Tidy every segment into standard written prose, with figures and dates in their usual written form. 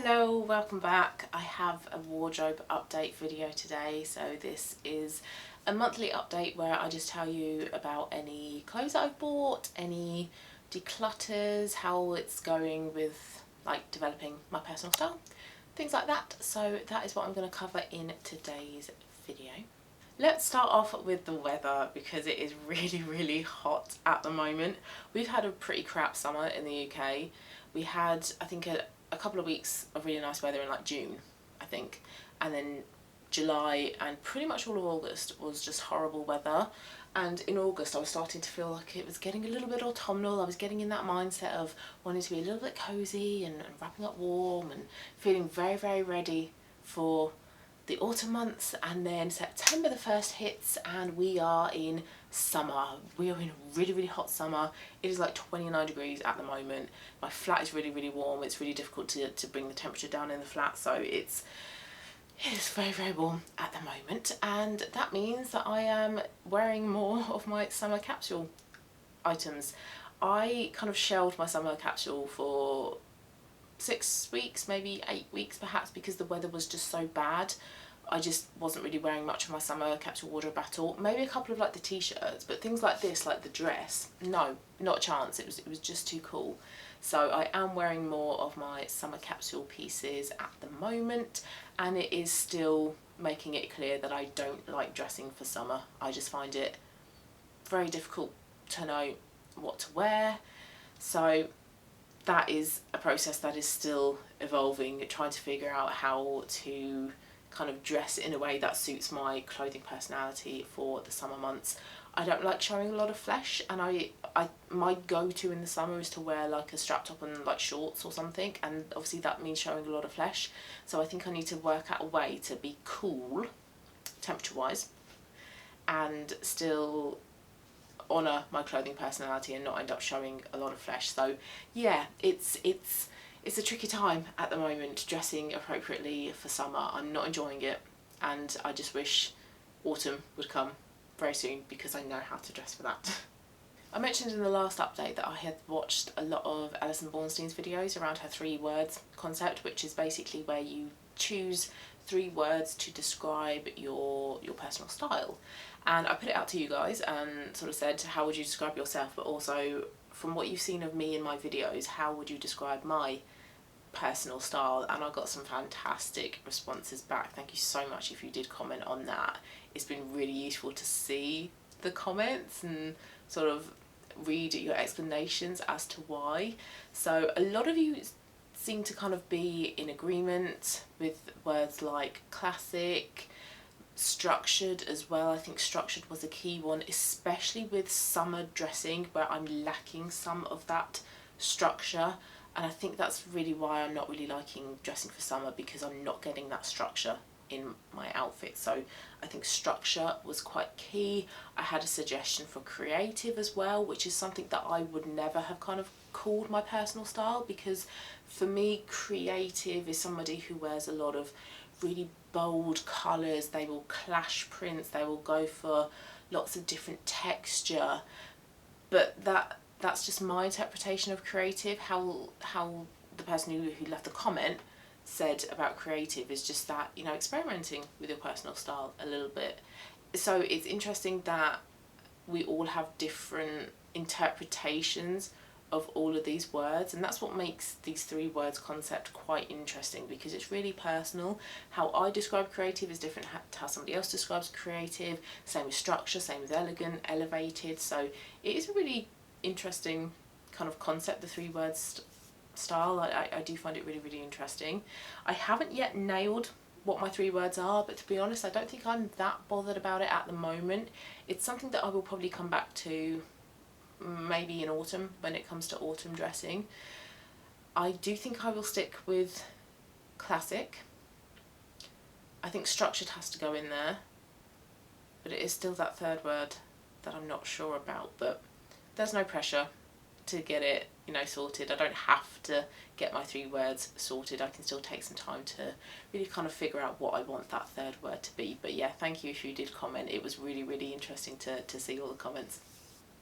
Hello, welcome back. I have a wardrobe update video today. So this is a monthly update where I just tell you about any clothes that I've bought, any declutters, how it's going with like developing my personal style, things like that. So that is what I'm going to cover in today's video. Let's start off with the weather because it is really hot at the moment. We've had a pretty crap summer in the UK. We had, I think, a couple of weeks of really nice weather in like June, I think, and then July and pretty much all of August was just horrible weather. And in August I was starting to feel like it was getting a little bit autumnal. I was getting in that mindset of wanting to be a little bit cosy and wrapping up warm and feeling very ready for the autumn months. And then September the 1st hits and we are in summer. We are in a really hot summer. It is like 29 degrees at the moment. My flat is really warm. It's really difficult to bring the temperature down in the flat, so it is very warm at the moment, and that means that I am wearing more of my summer capsule items. I kind of shelved my summer capsule for 6 weeks, maybe 8 weeks perhaps, because the weather was just so bad. I just wasn't really wearing much of my summer capsule wardrobe at all. Maybe a couple of like the t-shirts, but things like this, like the dress, no, not a chance. It was just too cool. So I am wearing more of my summer capsule pieces at the moment, and it is still making it clear that I don't like dressing for summer. I just find it very difficult to know what to wear. So that is a process that is still evolving, trying to figure out how to kind of dress in a way that suits my clothing personality for the summer months. I don't like showing a lot of flesh, and my go-to in the summer is to wear like a strap top and like shorts or something, and obviously that means showing a lot of flesh. So I think I need to work out a way to be cool temperature wise and still honour my clothing personality and not end up showing a lot of flesh. So yeah, it's a tricky time at the moment dressing appropriately for summer. I'm not enjoying it, and I just wish autumn would come very soon because I know how to dress for that. I mentioned in the last update that I had watched a lot of Alison Bornstein's videos around her 3 words concept, which is basically where you choose 3 words to describe your personal style. And I put it out to you guys and sort of said, how would you describe yourself, but also from what you've seen of me in my videos, how would you describe my personal style? And I got some fantastic responses back. Thank you so much if you did comment on that. It's been really useful to see the comments and sort of read your explanations as to why. So a lot of you seem to kind of be in agreement with words like classic, structured as well. I think structured was a key one, especially with summer dressing where I'm lacking some of that structure. And I think that's really why I'm not really liking dressing for summer, because I'm not getting that structure in my outfit. So I think structure was quite key. I had a suggestion for creative as well, which is something that I would never have kind of called my personal style, because for me creative is somebody who wears a lot of really bold colours. They will clash prints, they will go for lots of different texture, but that's just my interpretation of creative. How the person who left the comment said about creative is just that, you know, experimenting with your personal style a little bit. So it's interesting that we all have different interpretations of all of these words, and that's what makes these 3 words concept quite interesting, because it's really personal. How I describe creative is different to how somebody else describes creative. Same with structure, same with elegant, elevated. So it is a really interesting kind of concept, the 3 words style. I do find it really interesting. I haven't yet nailed what my 3 words are, but to be honest I don't think I'm that bothered about it at the moment. It's something that I will probably come back to maybe in autumn when it comes to autumn dressing. I do think I will stick with classic. I think structured has to go in there, but it is still that 3rd word that I'm not sure about. But there's no pressure to get it, you know, sorted. I don't have to get my 3 words sorted. I can still take some time to really kind of figure out what I want that 3rd word to be. But yeah, thank you if you did comment. It was really interesting to see all the comments.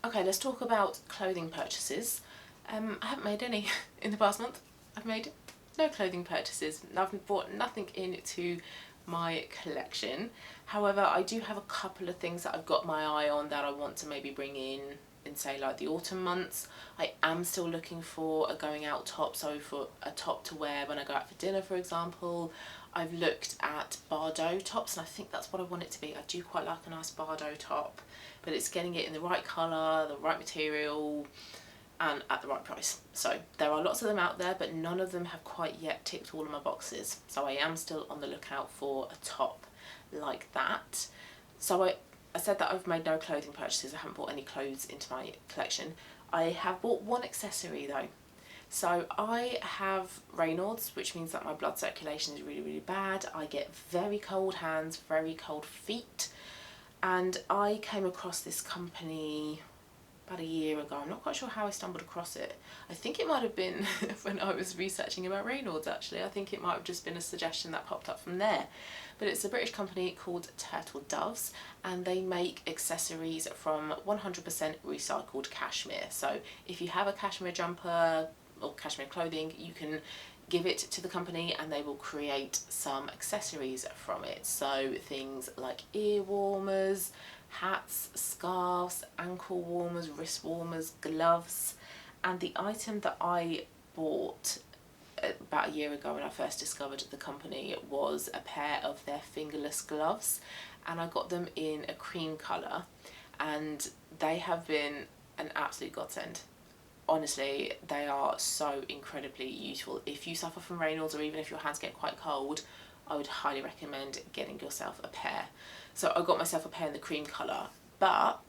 Okay, let's talk about clothing purchases. I haven't made any in the past month. I've made no clothing purchases. I've bought nothing into my collection. However, I do have a couple of things that I've got my eye on that I want to maybe bring in say like the autumn months. I am still looking for a going out top, so for a top to wear when I go out for dinner, for example. I've looked at Bardot tops, and I think that's what I want it to be. I do quite like a nice Bardot top, but it's getting it in the right colour, the right material, and at the right price. So there are lots of them out there, but none of them have quite yet ticked all of my boxes. So I am still on the lookout for a top like that. So I said that I've made no clothing purchases. I haven't bought any clothes into my collection. I have bought one accessory though. So I have Raynaud's, which means that my blood circulation is really, really bad. I get very cold hands, very cold feet. And I came across this company about a year ago. I'm not quite sure how I stumbled across it. I think it might have been when I was researching about Raynaud's actually. I think it might have just been a suggestion that popped up from there. But it's a British company called Turtle Doves, and they make accessories from 100% recycled cashmere. So if you have a cashmere jumper or cashmere clothing, you can give it to the company and they will create some accessories from it. So things like ear warmers, hats, scarves, ankle warmers, wrist warmers, gloves. And the item that I bought about a year ago when I first discovered the company was a pair of their fingerless gloves, and I got them in a cream colour, and they have been an absolute godsend. Honestly, they are so incredibly useful. If you suffer from Raynaud's, or even if your hands get quite cold, I would highly recommend getting yourself a pair. So I got myself a pair in the cream colour, but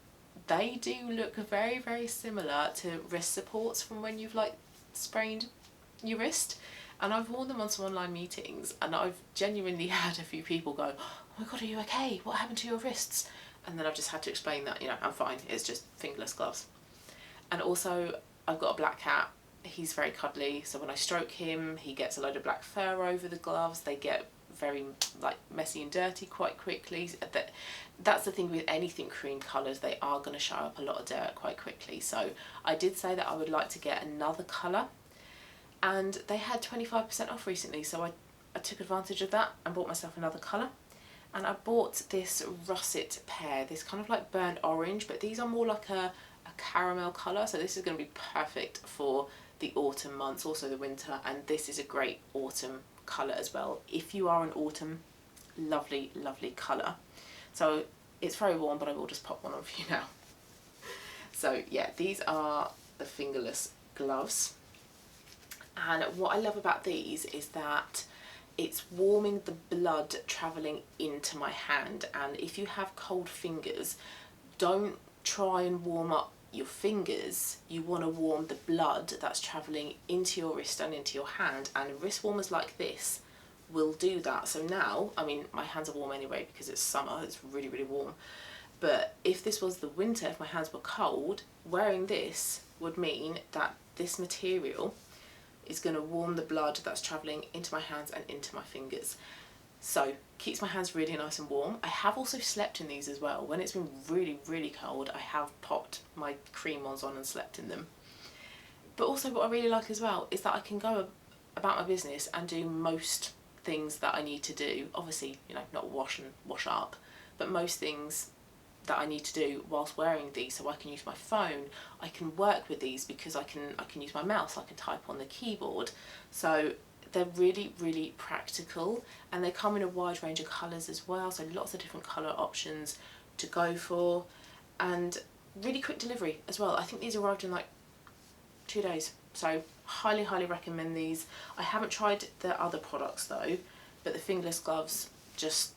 they do look very, very similar to wrist supports from when you've like sprained your wrist. And I've worn them on some online meetings, and I've genuinely had a few people go, "Oh my god, are you okay? What happened to your wrists?" And then I've just had to explain that, you know, I'm fine, it's just fingerless gloves. And also I've got a black cat. He's very cuddly, so when I stroke him, he gets a load of black fur over the gloves. They get very like messy and dirty quite quickly. That's the thing with anything cream colours, they are going to show up a lot of dirt quite quickly. So I did say that I would like to get another colour, and they had 25% off recently, so I took advantage of that and bought myself another colour. And I bought this russet pair, this kind of like burnt orange, but these are more like a caramel colour, so this is going to be perfect for the autumn months, also the winter, and this is a great autumn colour as well. If you are an autumn, lovely, lovely colour. So it's very warm, but I will just pop one on for you now. So yeah, these are the fingerless gloves. And what I love about these is that it's warming the blood travelling into my hand. And if you have cold fingers, don't try and warm up your fingers. You want to warm the blood that's travelling into your wrist and into your hand, and wrist warmers like this will do that. So now, I mean, my hands are warm anyway because it's summer, it's really, really warm. But if this was the winter, if my hands were cold, wearing this would mean that this material is going to warm the blood that's travelling into my hands and into my fingers. So keeps my hands really nice and warm. I have also slept in these as well. When it's been really, really cold, I have popped my cream ones on and slept in them. But also what I really like as well is that I can go about my business and do most things that I need to do. Obviously, you know, not wash up, but most things that I need to do whilst wearing these. So I can use my phone, I can work with these because I can use my mouse, I can type on the keyboard. So they're really, really practical, and they come in a wide range of colours as well, so lots of different colour options to go for, and really quick delivery as well. I think these arrived in like 2 days, so highly, highly recommend these. I haven't tried the other products though, but the fingerless gloves, just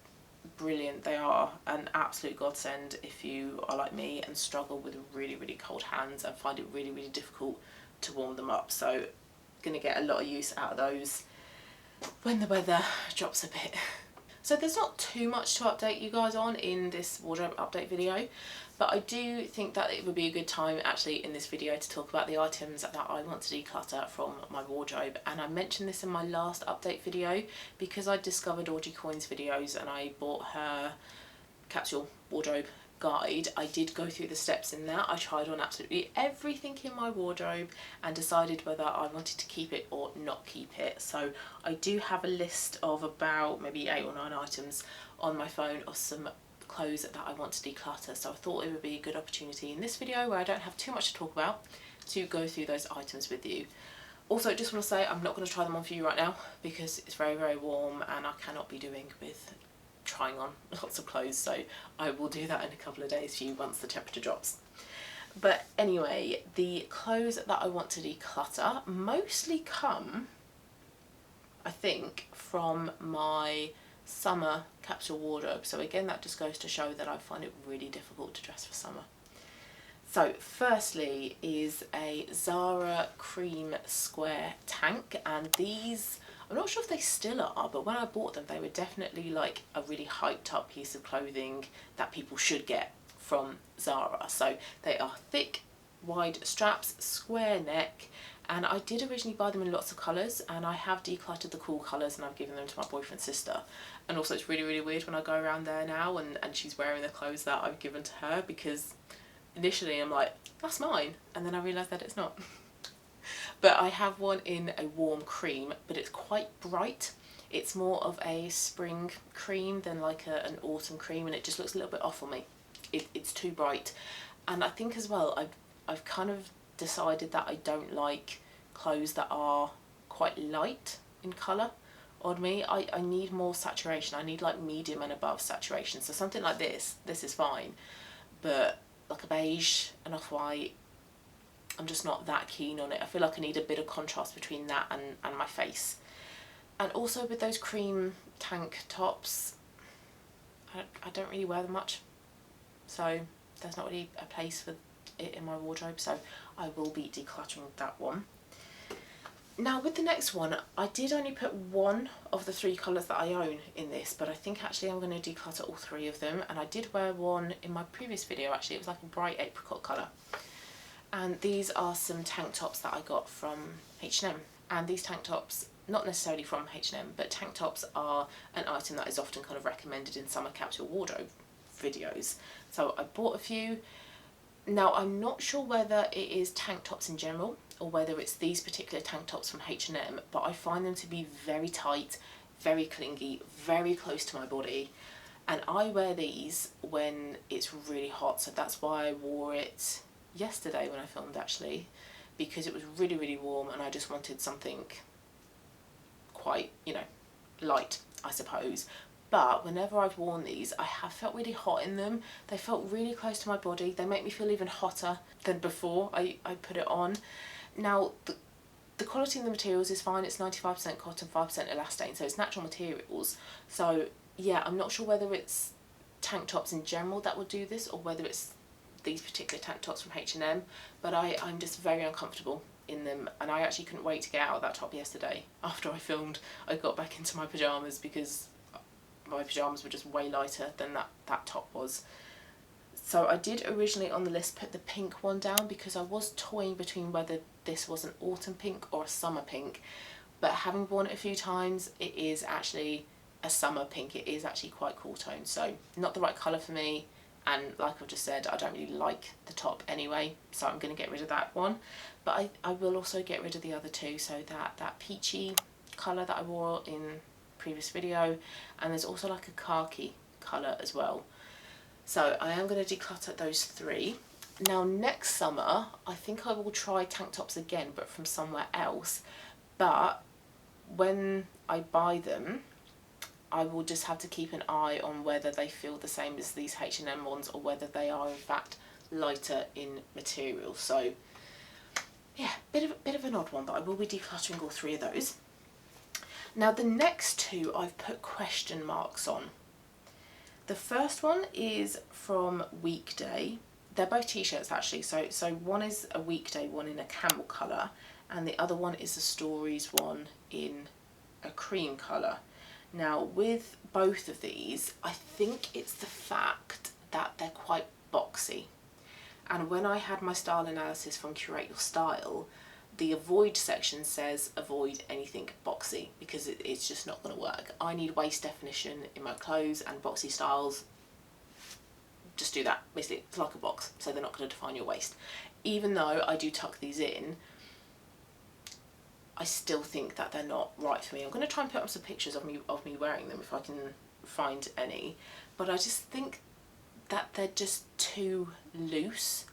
brilliant. They are an absolute godsend if you are like me and struggle with really, really cold hands and find it really, really difficult to warm them up. So going to get a lot of use out of those when the weather drops a bit. So there's not too much to update you guys on in this wardrobe update video, but I do think that it would be a good time actually in this video to talk about the items that I want to declutter from my wardrobe. And I mentioned this in my last update video because I discovered Audrey Coyne's videos and I bought her capsule wardrobe guide, I did go through the steps in that. I tried on absolutely everything in my wardrobe and decided whether I wanted to keep it or not keep it. So I do have a list of about maybe 8 or 9 items on my phone of some clothes that I want to declutter. So I thought it would be a good opportunity in this video, where I don't have too much to talk about, to go through those items with you. Also, just want to say I'm not going to try them on for you right now because it's very, very warm and I cannot be doing with trying on lots of clothes, so I will do that in a couple of days for you once the temperature drops. But anyway, the clothes that I want to declutter mostly come, I think, from my summer capsule wardrobe. So again, that just goes to show that I find it really difficult to dress for summer. So firstly is a Zara cream square tank, and these, I'm not sure if they still are, but when I bought them they were definitely like a really hyped up piece of clothing that people should get from Zara. So they are thick, wide straps, square neck, and I did originally buy them in lots of colours, and I have decluttered the cool colours and I've given them to my boyfriend's sister. And also it's really, really weird when I go around there now and she's wearing the clothes that I've given to her, because initially I'm like, that's mine, and then I realise that it's not. But I have one in a warm cream, but it's quite bright. It's more of a spring cream than like an autumn cream, and it just looks a little bit off on me. It's too bright. And I think as well, I've kind of decided that I don't like clothes that are quite light in colour on me. I need more saturation. I need like medium and above saturation. So something like this is fine, but like a beige, an off-white, I'm just not that keen on it. I feel like I need a bit of contrast between that and my face. And also with those cream tank tops, I don't really wear them much, so there's not really a place for it in my wardrobe, so I will be decluttering that one. Now with the next one, I did only put one of the 3 colours that I own in this, but I think actually I'm going to declutter all 3 of them, and I did wear one in my previous video actually. It was like a bright apricot colour. And these are some tank tops that I got from H&M, and these tank tops, not necessarily from H&M, but tank tops are an item that is often kind of recommended in summer capsule wardrobe videos. So I bought a few. Now I'm not sure whether it is tank tops in general or whether it's these particular tank tops from H&M, but I find them to be very tight, very clingy, very close to my body, and I wear these when it's really hot. So that's why I wore it yesterday when I filmed actually, because it was really, really warm and I just wanted something quite, you know, light, I suppose. But whenever I've worn these, I have felt really hot in them. They felt really close to my body. They make me feel even hotter than before I put it on. Now, the quality of the materials is fine. It's 95% cotton, 5% elastane, so it's natural materials. So yeah, I'm not sure whether it's tank tops in general that will do this or whether it's these particular tank tops from H&M, but I'm just very uncomfortable in them, and I actually couldn't wait to get out of that top yesterday. After I filmed, I got back into my pyjamas because my pyjamas were just way lighter than that top was. So I did originally on the list put the pink one down because I was toying between whether this was an autumn pink or a summer pink, but having worn it a few times, it is actually a summer pink. It is actually quite cool tone, so not the right colour for me, and like I've just said, I don't really like the top anyway, so I'm going to get rid of that one. But I will also get rid of the other 2, so that peachy colour that I wore in previous video, and there's also like a khaki colour as well. So I am going to declutter those 3. Now next summer I think I will try tank tops again, but from somewhere else, but when I buy them I will just have to keep an eye on whether they feel the same as these H&M ones or whether they are in fact lighter in material. So yeah, bit of an odd one, but I will be decluttering all 3 of those. Now the next 2 I've put question marks on. The first one is from Weekday. They're both t-shirts actually, so one is a Weekday one in a camel colour, and the other one is a Stories one in a cream colour. Now with both of these, I think it's the fact that they're quite boxy, and when I had my style analysis from Curate Your Style, the avoid section says avoid anything boxy because it's just not going to work. I need waist definition in my clothes, and boxy styles just do that. Basically, it's like a box, so they're not going to define your waist. Even though I do tuck these in, I still think that they're not right for me. I'm going to try and put up some pictures of me wearing them if I can find any, but I just think that they're just too loose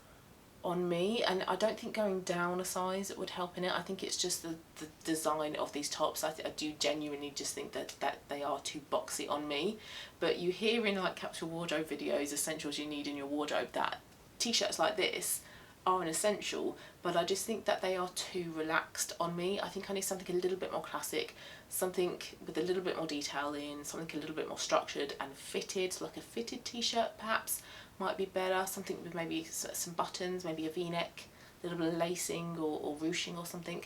on me, and I don't think going down a size would help in it. I think it's just the design of these tops. I do genuinely just think that they are too boxy on me. But you hear in like capsule wardrobe videos, essentials you need in your wardrobe, that t-shirts like this are an essential, but I just think that they are too relaxed on me. I think I need something a little bit more classic, something with a little bit more detail in, something a little bit more structured and fitted, so like a fitted t-shirt perhaps might be better, something with maybe some buttons, maybe a v-neck, a little bit of lacing or ruching or something.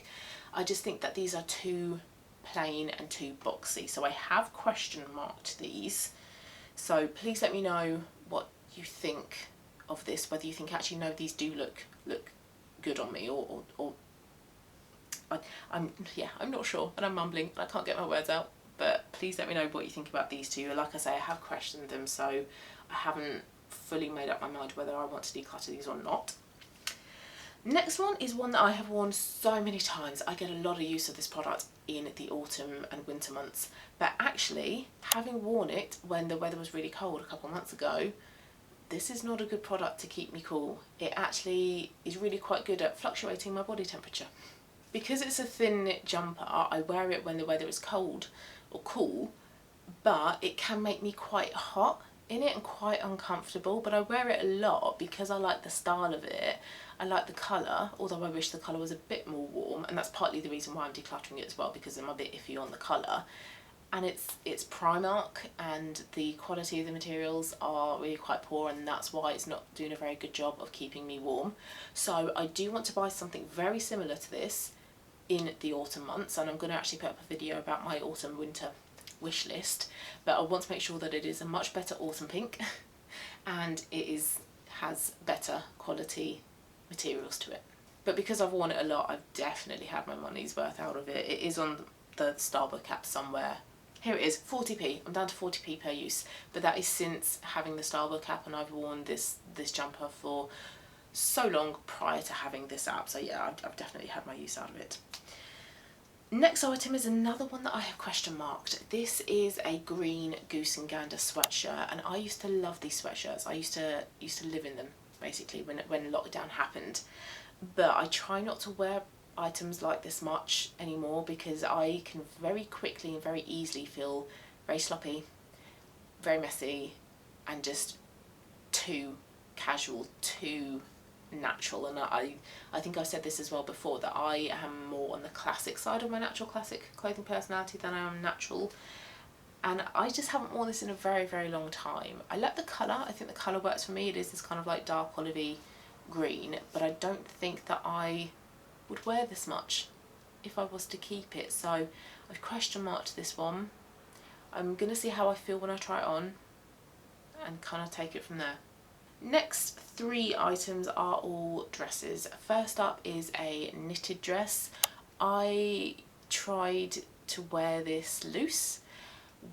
I just think that these are too plain and too boxy, so I have question marked these. So please let me know what you think of this, whether you think actually no, these do look good on me, or I'm not sure, and I'm mumbling and I can't get my words out. But please let me know what you think about these two. Like I say, I have questioned them, so I haven't fully made up my mind whether I want to declutter these or not. Next one is one that I have worn so many times. I get a lot of use of this product in the autumn and winter months, but actually having worn it when the weather was really cold a couple of months ago, this is not a good product to keep me cool. It actually is really quite good at fluctuating my body temperature. Because it's a thin knit jumper, I wear it when the weather is cold or cool, but it can make me quite hot in it and quite uncomfortable. But I wear it a lot because I like the style of it. I like the colour, although I wish the colour was a bit more warm, and that's partly the reason why I'm decluttering it as well, because I'm a bit iffy on the colour. And it's Primark, and the quality of the materials are really quite poor, and that's why it's not doing a very good job of keeping me warm. So I do want to buy something very similar to this in the autumn months, and I'm going to actually put up a video about my autumn winter wish list, but I want to make sure that it is a much better autumn pink and it has better quality materials to it. But because I've worn it a lot, I've definitely had my money's worth out of it. It is on the Starbucks app somewhere. Here it is, 40p. I'm down to 40p per use, but that is since having the Starbucks app, and I've worn this jumper for so long prior to having this app. So yeah, I've definitely had my use out of it. Next item is another one that I have question marked. This is a green goose and gander sweatshirt, and I used to love these sweatshirts. I used to live in them basically when lockdown happened. But I try not to wear items like this much anymore because I can very quickly and very easily feel very sloppy, very messy, and just too casual, too natural. And I think I've said this as well before, that I am more on the classic side of my natural classic clothing personality than I am natural, and I just haven't worn this in a very, very long time. I like the colour. I think the colour works for me. It is this kind of like dark olivey green, but I don't think that I would wear this much if I was to keep it. So I've question marked this one. I'm gonna see how I feel when I try it on and kind of take it from there. Next three items are all dresses. First up is a knitted dress. I tried to wear this loose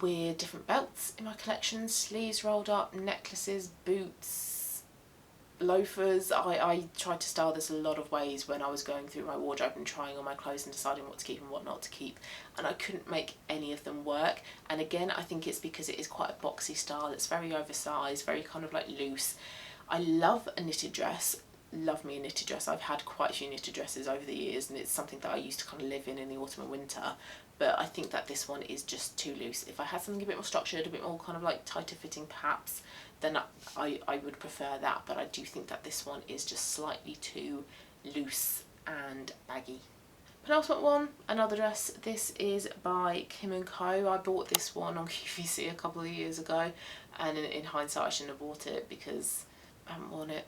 with different belts in my collection, sleeves rolled up, necklaces, boots, loafers. I tried to style this a lot of ways when I was going through my wardrobe and trying on my clothes and deciding what to keep and what not to keep, and I couldn't make any of them work. And again, I think it's because it is quite a boxy style. It's very oversized, very kind of like loose. I love a knitted dress, love me a knitted dress. I've had quite a few knitted dresses over the years, and it's something that I used to kind of live in the autumn and winter, but I think that this one is just too loose. If I had something a bit more structured, a bit more kind of like tighter fitting perhaps, then I would prefer that, but I do think that this one is just slightly too loose and baggy. Penultimate one, another dress. This is by Kim & Co. I bought this one on QVC a couple of years ago, and in hindsight I shouldn't have bought it because I haven't worn it.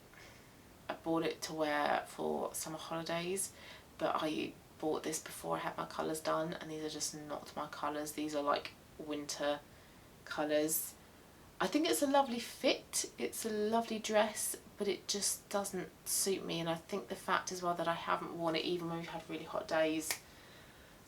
I bought it to wear for summer holidays, but I bought this before I had my colours done, and these are just not my colours. These are like winter colours. I think it's a lovely fit, it's a lovely dress, but it just doesn't suit me, and I think the fact as well that I haven't worn it even when we've had really hot days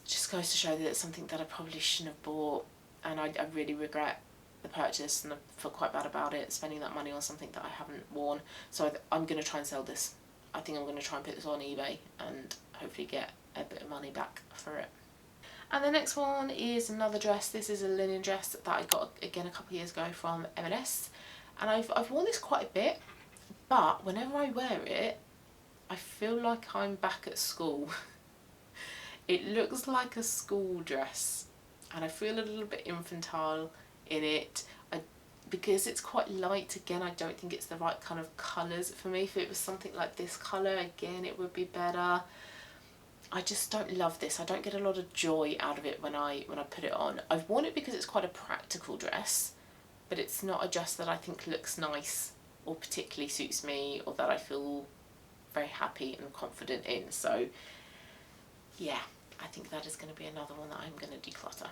just goes to show that it's something that I probably shouldn't have bought, and I really regret the purchase and I feel quite bad about it, spending that money on something that I haven't worn. So I'm going to try and sell this. I think I'm going to try and put this on eBay and hopefully get a bit of money back for it. And the next one is another dress. This is a linen dress that I got again a couple of years ago from M&S, and I've worn this quite a bit, but whenever I wear it I feel like I'm back at school. It looks like a school dress and I feel a little bit infantile in it. Because it's quite light, again, I don't think it's the right kind of colours for me. If it was something like this colour, again, it would be better. I just don't love this. I don't get a lot of joy out of it when I put it on. I've worn it because it's quite a practical dress, but it's not a dress that I think looks nice or particularly suits me or that I feel very happy and confident in. So yeah, I think that is going to be another one that I'm going to declutter.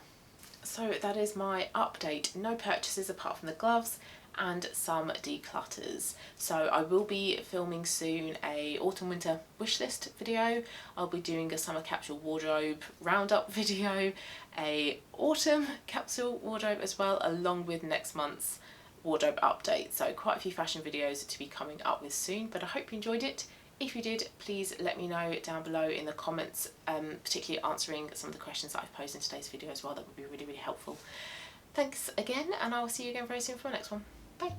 So that is my update. No purchases apart from the gloves and some declutters. So I will be filming soon a autumn winter wish list video. I'll be doing a summer capsule wardrobe roundup video, a autumn capsule wardrobe as well, along with next month's wardrobe update. So quite a few fashion videos to be coming up with soon, but I hope you enjoyed it. If you did, please let me know down below in the comments, particularly answering some of the questions that I've posed in today's video as well. That would be really, really helpful. Thanks again, and I will see you again very soon for the next one. Bye.